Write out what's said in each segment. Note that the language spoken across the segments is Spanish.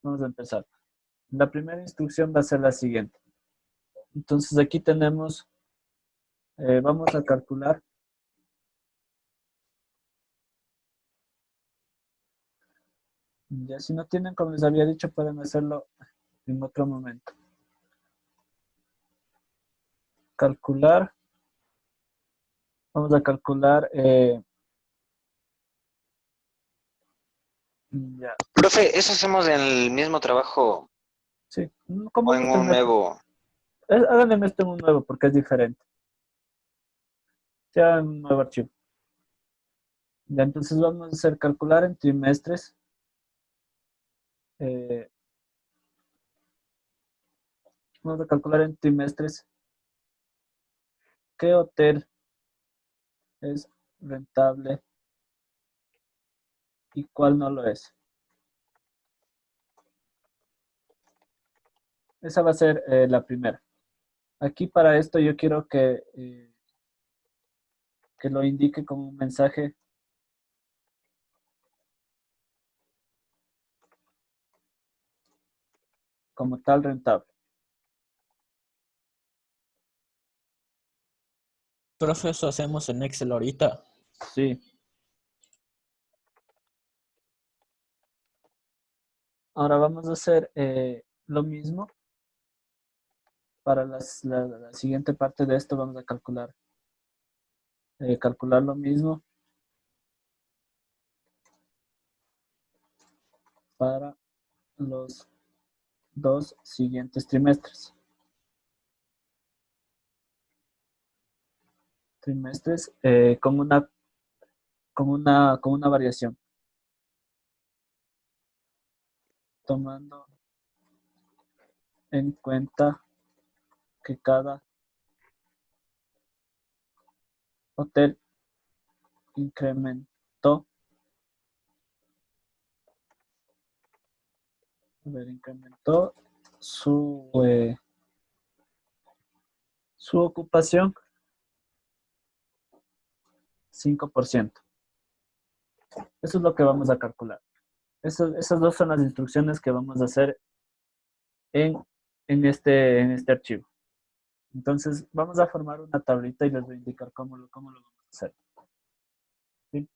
Vamos a empezar. La primera instrucción va a ser la siguiente. Entonces aquí tenemos, vamos a calcular. Ya si no tienen, como les había dicho, pueden hacerlo en otro momento. Calcular. Vamos a calcular. Ya. Profe, ¿eso hacemos en el mismo trabajo Sí, como o en gusten. un nuevo? Háganme esto en un nuevo porque es diferente. Ya en un nuevo archivo. Ya, entonces vamos a hacer calcular en trimestres. eh, Vamos a calcular en trimestres qué hotel es rentable y cuál no lo es. Esa va a ser la primera. Aquí para esto yo quiero que lo indique como un mensaje como tal rentable. Profe, eso hacemos en Excel ahorita. Sí. Ahora vamos a hacer lo mismo. Para la siguiente parte de esto vamos a calcular lo mismo para los dos siguientes trimestres. Con una variación, tomando en cuenta que cada hotel incrementó su ocupación 5%. Eso es lo que vamos a calcular. Esas dos son las instrucciones que vamos a hacer en, en este archivo. Entonces, vamos a formar una tablita y les voy a indicar cómo lo vamos a hacer. ¿Sí?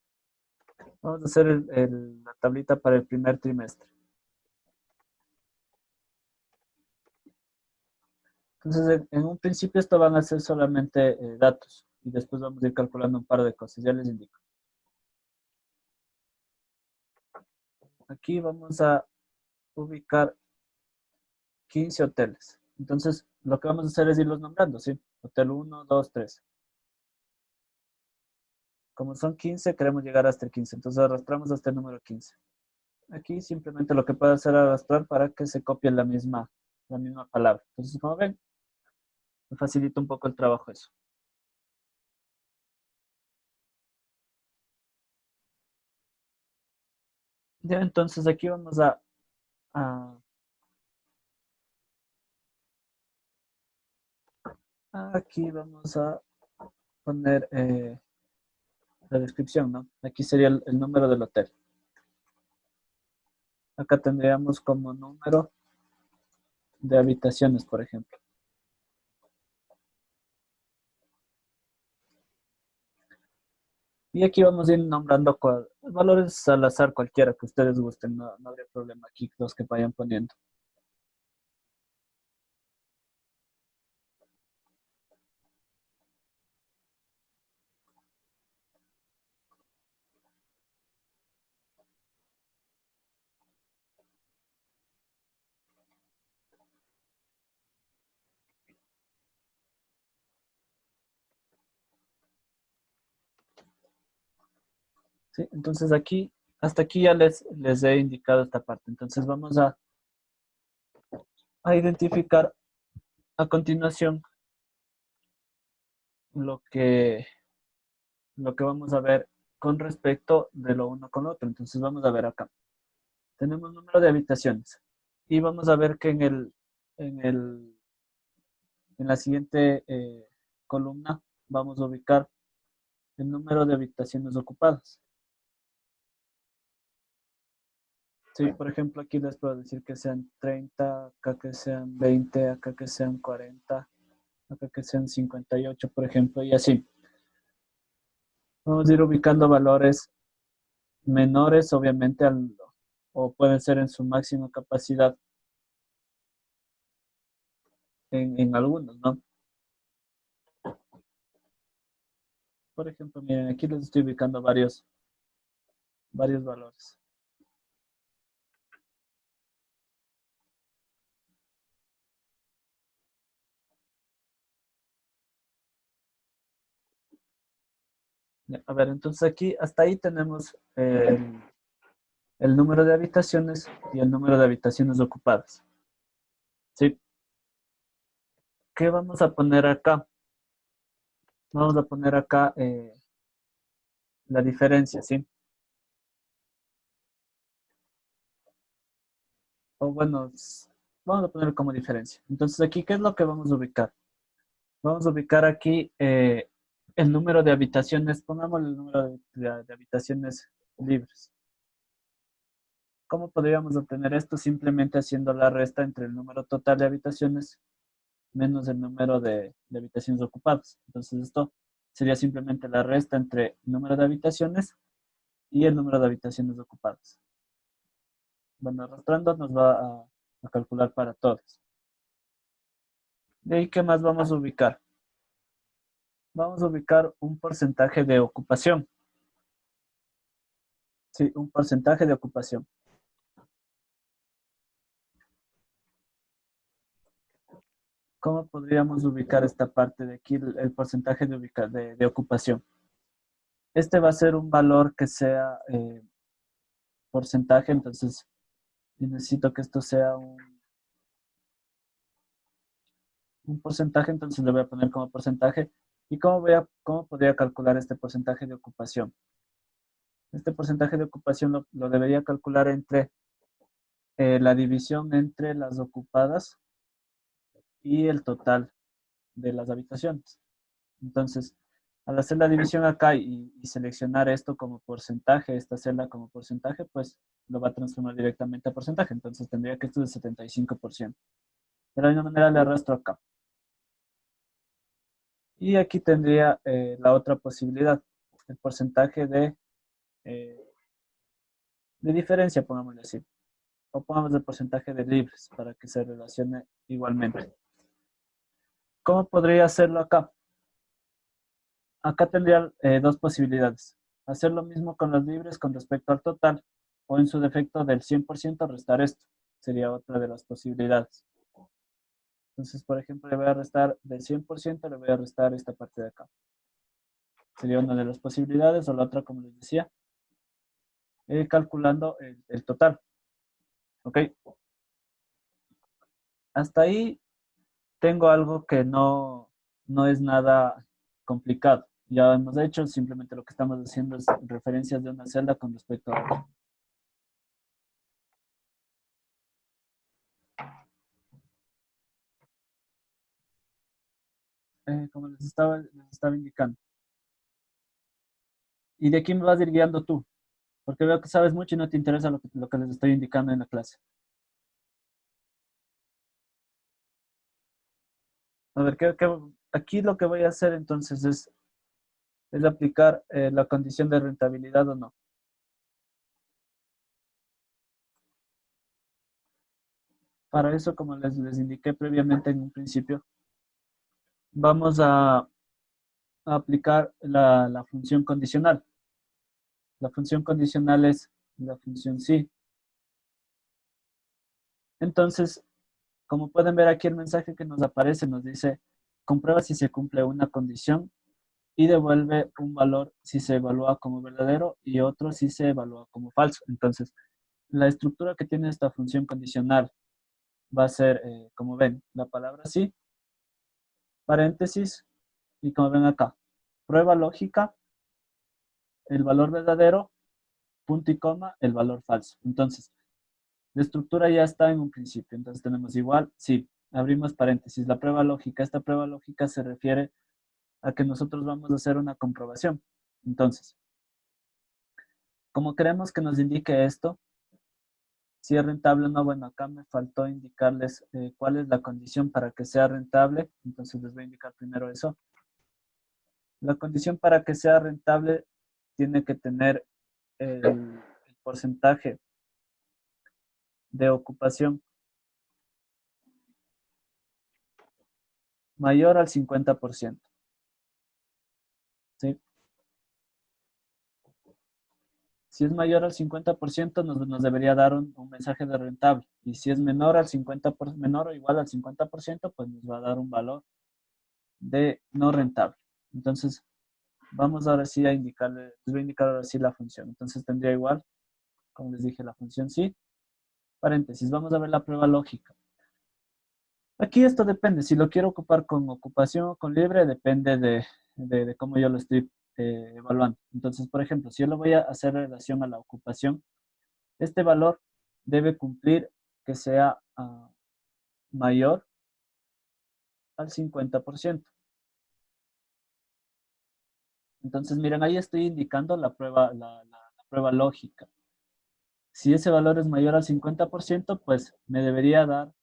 Vamos a hacer la tablita para el primer trimestre. Entonces, en un principio esto van a ser solamente datos y después vamos a ir calculando un par de cosas, ya les indico. Aquí vamos a ubicar 15 hoteles. Entonces, lo que vamos a hacer es irlos nombrando, ¿sí? Hotel 1, 2, 3. Como son 15, queremos llegar hasta el 15. Entonces, arrastramos hasta el número 15. Aquí simplemente lo que puedo hacer es arrastrar para que se copie la misma palabra. Entonces, como ven, me facilita un poco el trabajo eso. Ya, entonces aquí vamos a aquí vamos a poner la descripción, ¿no? Aquí sería el número del hotel. Acá tendríamos como número de habitaciones, por ejemplo. Y aquí vamos a ir nombrando valores al azar, cualquiera que ustedes gusten, no habría problema aquí, los que vayan poniendo. ¿Sí? Entonces aquí, hasta aquí ya les he indicado esta parte. Entonces vamos a identificar a continuación lo que, lo que vamos a ver con respecto de lo uno con lo otro. Entonces vamos a ver acá. Tenemos número de habitaciones y vamos a ver que en el, en la siguiente columna vamos a ubicar el número de habitaciones ocupadas. Sí, por ejemplo, aquí les puedo decir que sean 30, acá que sean 20, acá que sean 40, acá que sean 58, por ejemplo, y así. Vamos a ir ubicando valores menores, obviamente, o pueden ser en su máxima capacidad en algunos, ¿no? Por ejemplo, miren, aquí les estoy ubicando varios valores. Ya, a ver, entonces aquí, hasta ahí tenemos el número de habitaciones y el número de habitaciones ocupadas. ¿Sí? ¿Qué vamos a poner acá? Vamos a poner acá la diferencia, ¿sí? O bueno, vamos a poner como diferencia. Entonces aquí, ¿qué es lo que vamos a ubicar? Vamos a ubicar aquí el número de habitaciones, pongamos el número de habitaciones libres. ¿Cómo podríamos obtener esto? Simplemente haciendo la resta entre el número total de habitaciones menos el número de habitaciones ocupadas. Entonces esto sería simplemente la resta entre el número de habitaciones y el número de habitaciones ocupadas. Bueno, arrastrando nos va a calcular para todos. De ahí, ¿qué más vamos a ubicar? Vamos a ubicar un porcentaje de ocupación. Sí, un porcentaje de ocupación. ¿Cómo podríamos ubicar esta parte de aquí, el porcentaje de ocupación? Este va a ser un valor que sea porcentaje, entonces yo necesito que esto sea un porcentaje, entonces le voy a poner como porcentaje. ¿Y cómo podría calcular este porcentaje de ocupación? Este porcentaje de ocupación lo debería calcular entre la división entre las ocupadas y el total de las habitaciones. Entonces, al hacer la división acá y seleccionar esto como porcentaje, esta celda como porcentaje, pues lo va a transformar directamente a porcentaje. Entonces tendría que esto es 75%. De la misma manera le arrastro acá. Y aquí tendría la otra posibilidad, el porcentaje eh, de diferencia, pongámosle así. O pongamos el porcentaje de libres para que se relacione igualmente. ¿Cómo podría hacerlo acá? Acá tendría dos posibilidades. Hacer lo mismo con los libres con respecto al total o en su defecto del 100% restar esto. Sería otra de las posibilidades. Entonces, por ejemplo, le voy a restar del 100%, le voy a restar esta parte de acá. Sería una de las posibilidades o la otra, como les decía, calculando el total. ¿Ok? Hasta ahí tengo algo que no es nada complicado. Ya hemos hecho, simplemente lo que estamos haciendo es referencias de una celda con respecto a otra. Como les estaba indicando. Y de aquí me vas a ir guiando tú, porque veo que sabes mucho y no te interesa lo que les estoy indicando en la clase. A ver, aquí lo que voy a hacer entonces es aplicar la condición de rentabilidad o no. Para eso, como les indiqué previamente en un principio, vamos a aplicar la función condicional. La función condicional es la función sí. Entonces, como pueden ver aquí el mensaje que nos aparece, nos dice, comprueba si se cumple una condición y devuelve un valor si se evalúa como verdadero y otro si se evalúa como falso. Entonces, la estructura que tiene esta función condicional va a ser, como ven, la palabra sí, paréntesis, y como ven acá, prueba lógica, el valor verdadero, punto y coma, el valor falso. Entonces, la estructura ya está en un principio. Entonces tenemos igual, sí, abrimos paréntesis, la prueba lógica. Esta prueba lógica se refiere a que nosotros vamos a hacer una comprobación. Entonces, como queremos que nos indique esto, Si es rentable o no, bueno, acá me faltó indicarles cuál es la condición para que sea rentable. Entonces les voy a indicar primero eso. La condición para que sea rentable tiene que tener el porcentaje de ocupación mayor al 50%. ¿Sí? Si es mayor al 50%, nos debería dar un mensaje de rentable. Y si es menor al 50%, menor o igual al 50%, pues nos va a dar un valor de no rentable. Entonces, vamos ahora sí a indicarle, les voy a indicar ahora sí la función. Entonces tendría igual, como les dije, la función sí. Paréntesis, vamos a ver la prueba lógica. Aquí esto depende, si lo quiero ocupar con ocupación o con libre, depende de cómo yo lo estoy evaluando. Entonces, por ejemplo, si yo lo voy a hacer en relación a la ocupación, este valor debe cumplir que sea mayor al 50%. Entonces, miren, ahí estoy indicando la prueba, la prueba lógica. Si ese valor es mayor al 50%, pues me debería dar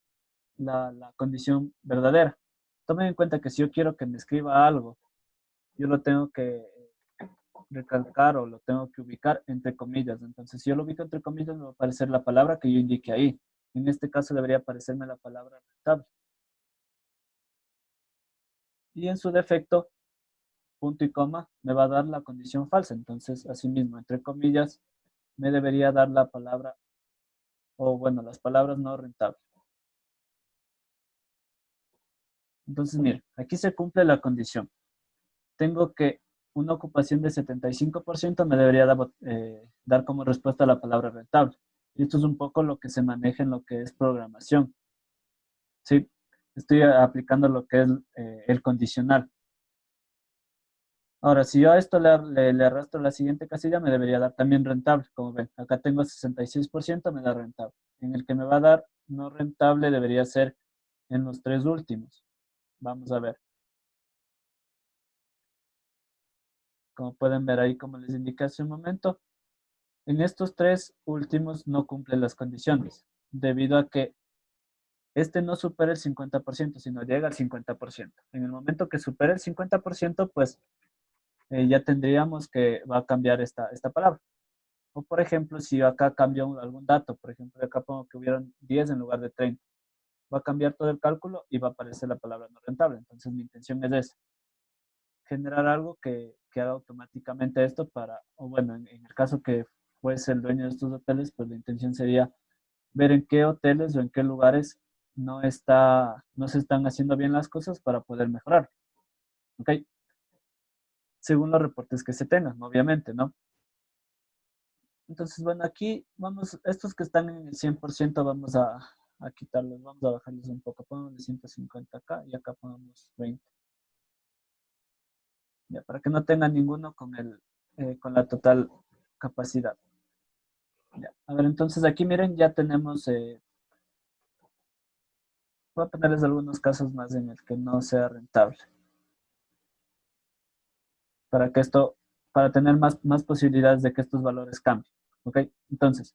la condición verdadera. Tomen en cuenta que si yo quiero que me escriba algo, yo lo tengo que recalcar o lo tengo que ubicar entre comillas. Entonces, si yo lo ubico entre comillas, me va a aparecer la palabra que yo indique ahí. En este caso debería aparecerme la palabra rentable. Y en su defecto, punto y coma, me va a dar la condición falsa. Entonces, asimismo, entre comillas, me debería dar la palabra, o bueno, las palabras no rentables. Entonces, miren, aquí se cumple la condición. Tengo que una ocupación de 75% me debería dar como respuesta la palabra rentable. Y esto es un poco lo que se maneja en lo que es programación. ¿Sí? Estoy aplicando lo que es el condicional. Ahora, si yo a esto le arrastro la siguiente casilla, me debería dar también rentable. Como ven, acá tengo 66%, me da rentable. En el que me va a dar no rentable debería ser en los tres últimos. Vamos a ver. Como pueden ver ahí, como les indiqué hace un momento, en estos tres últimos no cumplen las condiciones, debido a que este no supera el 50%, sino llega al 50%. En el momento que supere el 50%, pues ya tendríamos que va a cambiar esta palabra. O por ejemplo, si yo acá cambio algún dato, por ejemplo, acá pongo que hubieron 10 en lugar de 30, va a cambiar todo el cálculo y va a aparecer la palabra no rentable. Entonces mi intención es esa, generar algo que haga automáticamente esto para, o bueno, en el caso que fuese el dueño de estos hoteles, pues la intención sería ver en qué hoteles o en qué lugares no se están haciendo bien las cosas para poder mejorar. ¿Ok? Según los reportes que se tengan, obviamente, ¿no? Entonces, bueno, aquí vamos, estos que están en el 100% vamos a quitarlos, vamos a bajarlos un poco. Pongamos 150 acá y acá pongamos 20. Ya, para que no tenga ninguno con la total capacidad. Ya. A ver, entonces aquí miren, ya tenemos, voy a ponerles algunos casos más en el que no sea rentable. Para que esto, para tener más posibilidades de que estos valores cambien. ¿Ok? Entonces,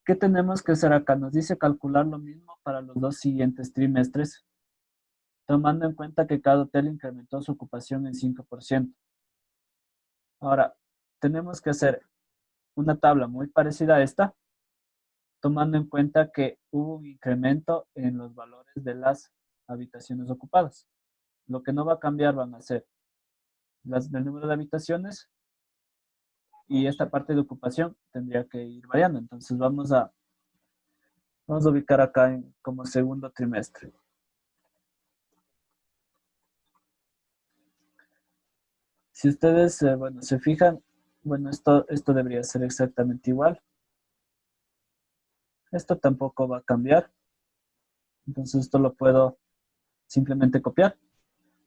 ¿qué tenemos que hacer acá? Nos dice calcular lo mismo para los dos siguientes trimestres, tomando en cuenta que cada hotel incrementó su ocupación en 5%. Ahora, tenemos que hacer una tabla muy parecida a esta, tomando en cuenta que hubo un incremento en los valores de las habitaciones ocupadas. Lo que no va a cambiar van a ser el número de habitaciones y esta parte de ocupación tendría que ir variando. Entonces vamos a ubicar acá como segundo trimestre. Si ustedes, bueno, se fijan, bueno, esto debería ser exactamente igual. Esto tampoco va a cambiar. Entonces esto lo puedo simplemente copiar.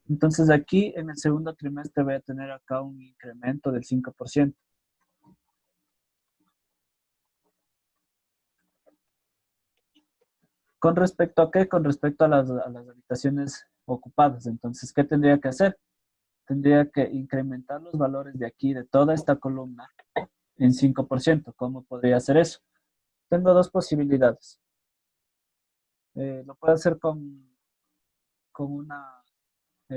Entonces aquí en el segundo trimestre voy a tener acá un incremento del 5%. ¿Con respecto a qué? Con respecto a las habitaciones ocupadas. Entonces, ¿qué tendría que hacer? Tendría que incrementar los valores de aquí, de toda esta columna, en 5%. ¿Cómo podría hacer eso? tengo dos posibilidades. Lo puedo hacer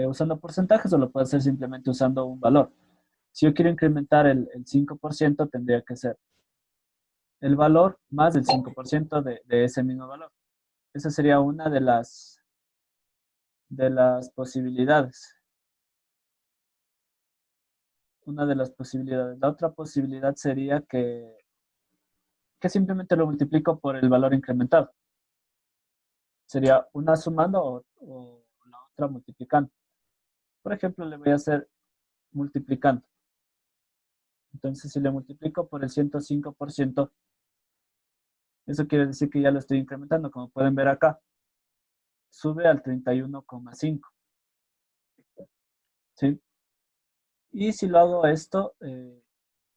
usando porcentajes o lo puedo hacer simplemente usando un valor. Si yo quiero incrementar el 5%, tendría que ser el valor más el 5% de ese mismo valor. Esa sería una de las posibilidades. Una de las posibilidades. La otra posibilidad sería que simplemente lo multiplico por el valor incrementado. Sería una sumando o la otra multiplicando. Por ejemplo, le voy a hacer multiplicando. Entonces, si le multiplico por el 105%, eso quiere decir que ya lo estoy incrementando. Como pueden ver acá, sube al 31,5. ¿Sí? Y si lo hago esto,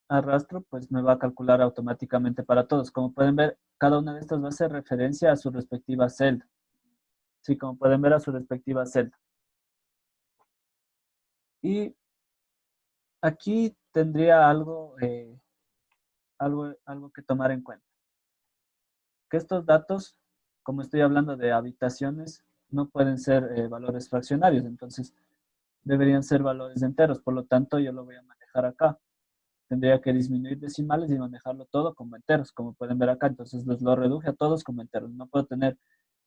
arrastro, pues me va a calcular automáticamente para todos. Como pueden ver, cada una de estas va a hacer referencia a su respectiva celda. Sí, como pueden ver, a su respectiva celda. Y aquí tendría algo que tomar en cuenta. Que estos datos, como estoy hablando de habitaciones, no pueden ser valores fraccionarios, entonces deberían ser valores enteros. Por lo tanto, yo lo voy a manejar acá. Tendría que disminuir decimales y manejarlo todo como enteros, como pueden ver acá. Entonces lo reduje a todos como enteros. No puedo tener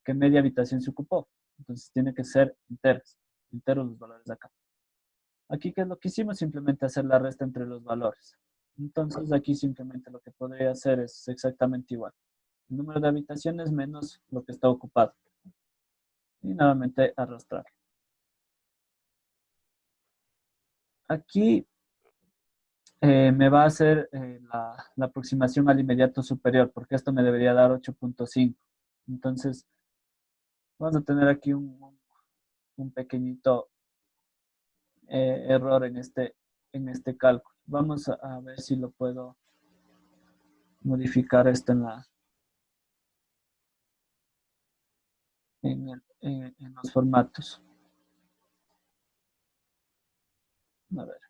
que media habitación se ocupó. Entonces tiene que ser enteros los valores de acá. Aquí, ¿qué es lo que hicimos? Simplemente hacer la resta entre los valores. Entonces aquí simplemente lo que podría hacer es exactamente igual. El número de habitaciones menos lo que está ocupado. Y nuevamente arrastrar. Aquí me va a hacer la aproximación al inmediato superior, porque esto me debería dar 8,5. Entonces, vamos a tener aquí un pequeñito error en este cálculo. Vamos a ver si lo puedo modificar esto en los formatos. A ver.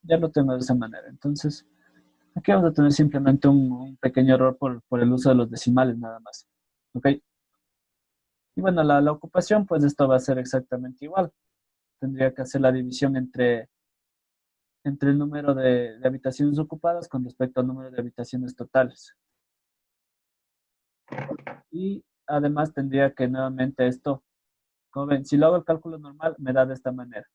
Ya lo tengo de esa manera. Entonces, aquí vamos a tener simplemente un pequeño error por el uso de los decimales nada más. ¿Ok? Y bueno, la ocupación, pues esto va a ser exactamente igual. Tendría que hacer la división entre el número de habitaciones ocupadas con respecto al número de habitaciones totales. Y además tendría que nuevamente esto, como ven, si lo hago el cálculo normal, me da de esta manera.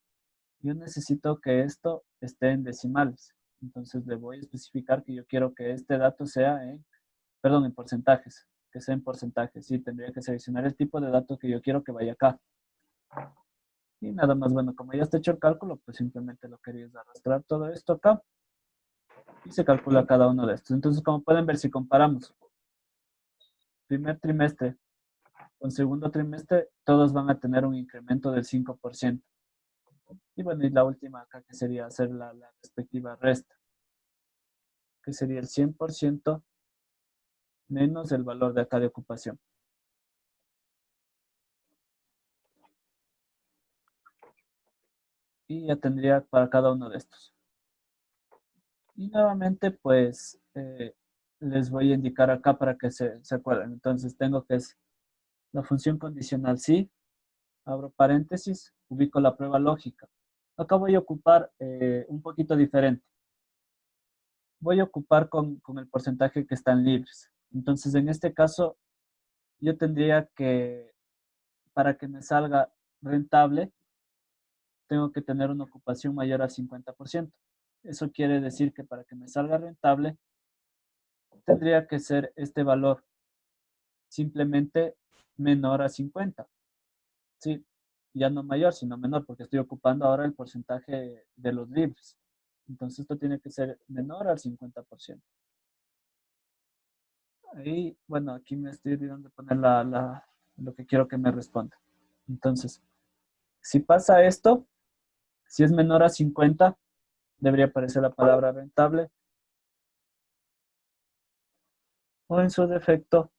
Yo necesito que esto esté en decimales. Entonces le voy a especificar que yo quiero que este dato sea en porcentajes, que sea en porcentajes. Sí, tendría que seleccionar el tipo de dato que yo quiero que vaya acá. Y nada más, bueno, como ya está hecho el cálculo, pues simplemente lo quería es arrastrar todo esto acá y se calcula cada uno de estos. Entonces, como pueden ver, si comparamos primer trimestre con segundo trimestre, todos van a tener un incremento del 5%. Y bueno, y la última acá que sería hacer la respectiva resta, que sería el 100% menos el valor de acá de ocupación. Y ya tendría para cada uno de estos. Y nuevamente, pues, les voy a indicar acá para que se acuerden. Entonces, tengo que es la función condicional sí, abro paréntesis, ubico la prueba lógica. Acá voy a ocupar un poquito diferente. Voy a ocupar con el porcentaje que están libres. Entonces, en este caso, yo tendría que, para que me salga rentable, tengo que tener una ocupación mayor al 50%. Eso quiere decir que para que me salga rentable, tendría que ser este valor simplemente menor a 50. Sí, ya no mayor, sino menor, porque estoy ocupando ahora el porcentaje de los libres. Entonces esto tiene que ser menor al 50%. Ahí, bueno, aquí me estoy olvidando de poner lo que quiero que me responda. Entonces, si pasa esto, si es menor a 50, debería aparecer la palabra rentable. O en su defecto,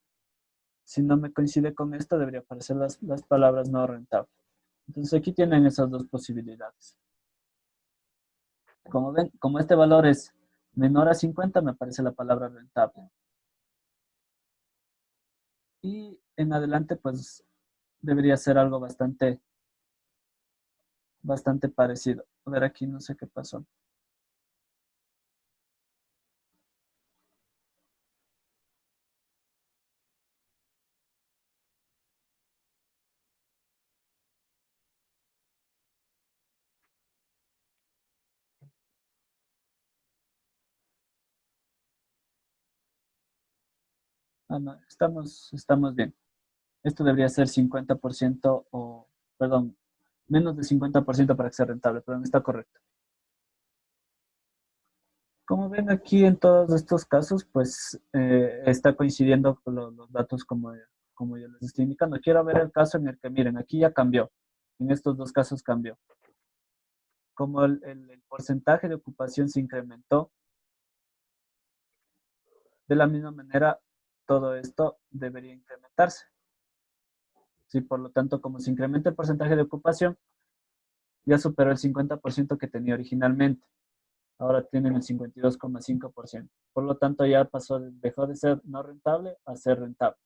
si no me coincide con esto, debería aparecer las palabras no rentable. Entonces aquí tienen esas dos posibilidades. Como ven, como este valor es menor a 50, me aparece la palabra rentable. Y en adelante, pues, debería ser algo bastante parecido. A ver, aquí no sé qué pasó. Ah, no, estamos bien. Esto debería ser 50% o, perdón, menos de 50% para que sea rentable, pero no está correcto. Como ven aquí en todos estos casos, pues está coincidiendo con los datos como yo les estoy indicando. Quiero ver el caso en el que, miren, aquí ya cambió. En estos dos casos cambió. Como el porcentaje de ocupación se incrementó, de la misma manera, todo esto debería incrementarse. Sí, por lo tanto, como se incrementa el porcentaje de ocupación, ya superó el 50% que tenía originalmente. Ahora tienen el 52,5%. Por lo tanto, ya dejó de ser no rentable a ser rentable.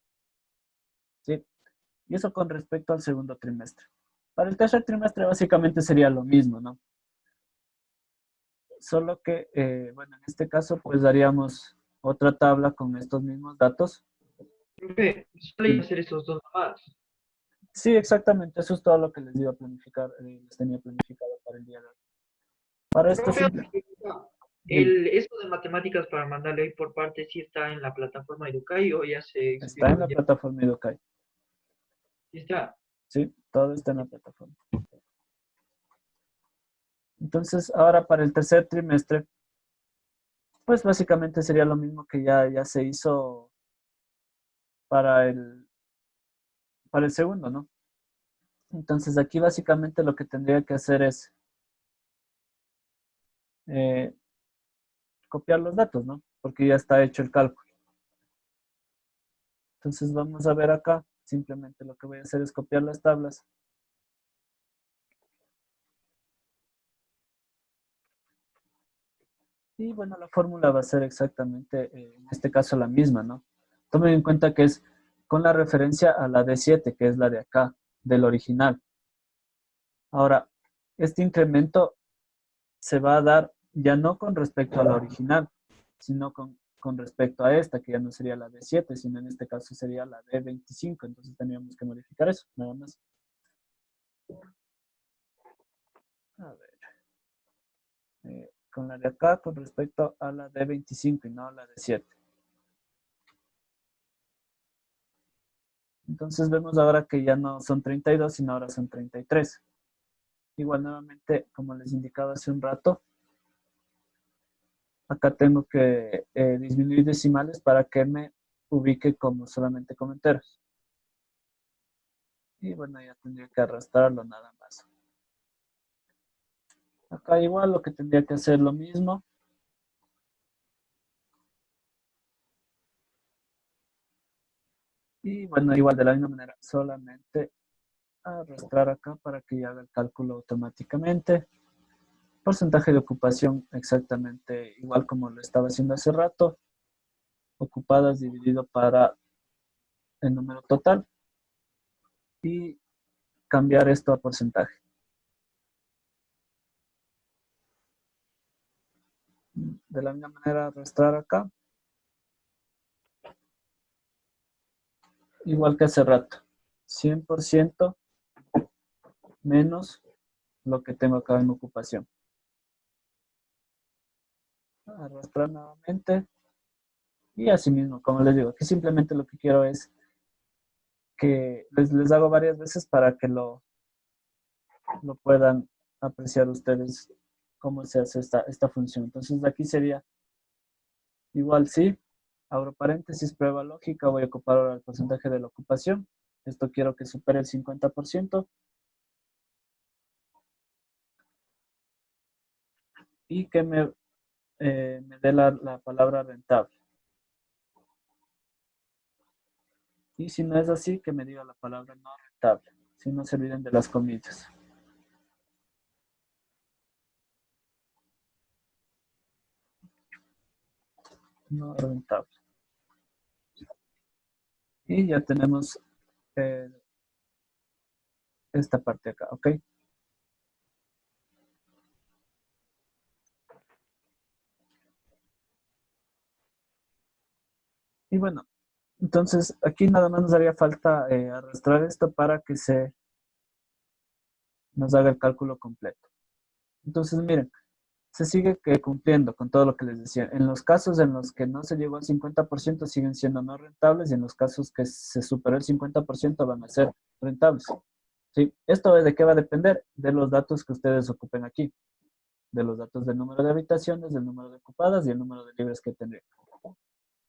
¿Sí? Y eso con respecto al segundo trimestre. Para el tercer trimestre básicamente sería lo mismo, ¿no? Solo que, bueno, en este caso pues daríamos otra tabla con estos mismos datos. Profe, solo hay que hacer esos dos más. Sí, exactamente, eso es todo lo que les iba a planificar, les tenía planificado para el día de hoy. Para esto Profe, simple. eso de matemáticas para mandarle ahí por parte, ¿sí está en la plataforma Educay o ya se Está en expiró la ya? plataforma Educay. ¿Sí está? Sí, todo está en la plataforma. Entonces, ahora para el tercer trimestre, pues básicamente sería lo mismo que ya se hizo para el segundo, ¿no? Entonces, aquí básicamente lo que tendría que hacer es eh, copiar los datos, ¿no? Porque ya está hecho el cálculo. Entonces, vamos a ver acá. Simplemente lo que voy a hacer es copiar las tablas. Y bueno, la fórmula va a ser exactamente, en este caso, la misma, ¿no? Tomen en cuenta que es con la referencia a la D7, que es la de acá, del original. Ahora, este incremento se va a dar ya no con respecto a la original, sino con respecto a esta, que ya no sería la D7, sino en este caso sería la D25. Entonces tendríamos que modificar eso, nada más. A ver. Con la de acá con respecto a la D25 y no a la D7. Entonces vemos ahora que ya no son 32, sino ahora son 33. Igual nuevamente, como les indicaba hace un rato, acá tengo que disminuir decimales para que me ubique como solamente como enteros. Y bueno, ya tendría que arrastrarlo nada más. Acá igual lo que tendría que hacer lo mismo. Y bueno, igual de la misma manera, solamente arrastrar acá para que ya haga el cálculo automáticamente. Porcentaje de ocupación exactamente igual como lo estaba haciendo hace rato. Ocupadas dividido para el número total. Y cambiar esto a porcentaje. De la misma manera, arrastrar acá. Igual que hace rato. 100% menos lo que tengo acá en ocupación. Arrastrar nuevamente. Y así mismo, como les digo, que simplemente lo que quiero es que les hago varias veces para que lo puedan apreciar ustedes cómo se hace esta función. Entonces aquí sería igual sí, abro paréntesis, prueba lógica, voy a ocupar ahora el porcentaje de la ocupación. Esto quiero que supere el 50% y que me dé la palabra rentable. Y si no es así, que me diga la palabra no rentable. Si no se olviden de las comillas. no rentable. Y ya tenemos esta parte acá, ¿ok? Y bueno, entonces aquí nada más nos haría falta arrastrar esto para que nos haga el cálculo completo. Entonces, miren, se sigue cumpliendo con todo lo que les decía. En los casos en los que no se llegó al 50% siguen siendo no rentables y en los casos que se superó el 50% van a ser rentables. ¿Sí? ¿Esto de qué va a depender? De los datos que ustedes ocupen aquí. De los datos del número de habitaciones, del número de ocupadas y el número de libres que tendrían.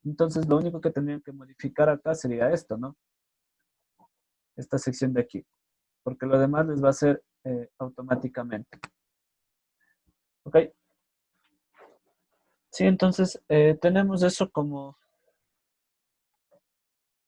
Entonces, lo único que tendrían que modificar acá sería esto, ¿no? Esta sección de aquí. Porque lo demás les va a hacer automáticamente. ¿Ok? Sí, entonces tenemos eso como